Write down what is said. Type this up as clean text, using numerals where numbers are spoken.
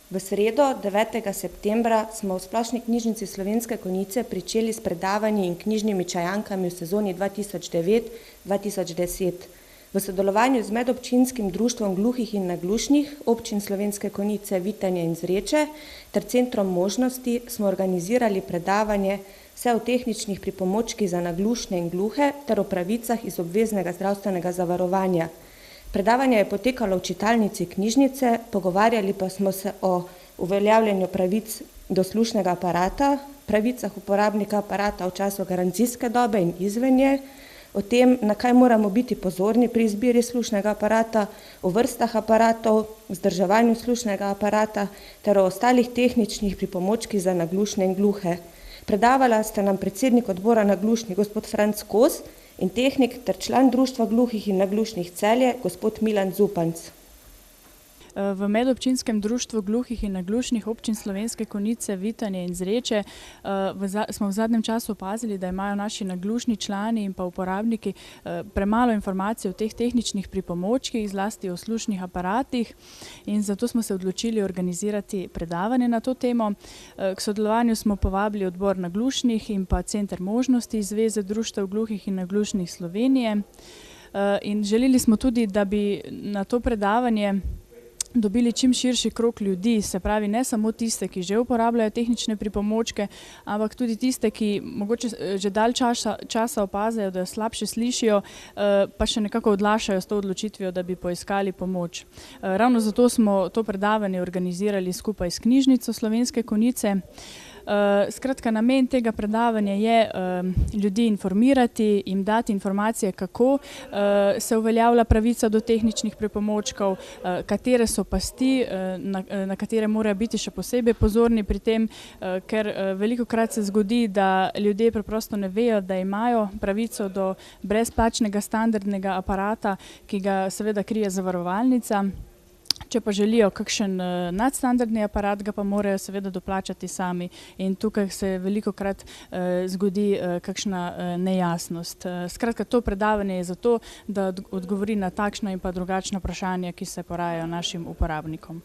V sredo, 9. septembra, smo v Splošni knjižnici Slovenske Konjice pričeli s predavanji in knjižnimi čajankami v sezoni 2009-2010. V sodelovanju z Medobčinskim društvom gluhih in naglušnih občin Slovenske Konjice, Vitanje in Zreče ter Centrom možnosti smo organizirali predavanje vse o tehničnih pripomočkih za naglušne in gluhe ter o pravicah iz obveznega zdravstvenega zavarovanja. Predavanje je potekalo v čitalnici knjižnice, pogovarjali pa smo se o uveljavljanju pravic do slušnega aparata, pravicah uporabnika aparata v času garancijske dobe in izven nje, o tem, na kaj moramo biti pozorni pri izbiri slušnega aparata, o vrstah aparatov, vzdrževanju slušnega aparata ter o ostalih tehničnih pripomočkih za naglušne in gluhe. Predavala sta nam predsednik odbora naglušnih gospod Franc Kos in tehnik ter član Društva gluhih in naglušnih Celje gospod Milan Zupanc. V Medobčinskem društvu gluhih in naglušnih občin Slovenske Konjice, Vitanje in Zreče smo v zadnjem času opazili, da imajo naši naglušni člani in pa uporabniki premalo informacij o teh tehničnih pripomočkih, zlasti o slušnih aparatih, in zato smo se odločili organizirati predavanje na to temo. K sodelovanju smo povabili odbor naglušnih in pa Center možnosti Zveze društev gluhih in naglušnih Slovenije. In želeli smo tudi, da bi na to predavanje dobili čim širši krog ljudi, se pravi ne samo tiste, ki že uporabljajo tehnične pripomočke, ampak tudi tiste, ki mogoče že dalj časa opazajo, da slabše slišijo, pa še nekako odlašajo s to odločitvijo, da bi poiskali pomoč. Ravno zato smo to predavanje organizirali skupaj s Knjižnico Slovenske Konjice. Skratka, namen tega predavanja je ljudi informirati, jim dati informacije, kako se uveljavlja pravica do tehničnih pripomočkov, katere so pasti, na katere morajo biti še posebej pozorni pri tem, ker velikokrat se zgodi, da ljudje preprosto ne vejo, da imajo pravico do brezplačnega standardnega aparata, ki ga seveda krije zavarovalnica. Če pa želijo kakšen nadstandardni aparat, ga pa morajo seveda doplačati sami, in tukaj se velikokrat zgodi kakšna nejasnost. Skratka, to predavanje je zato, da odgovori na takšna in pa drugačna vprašanja, ki se porajajo našim uporabnikom.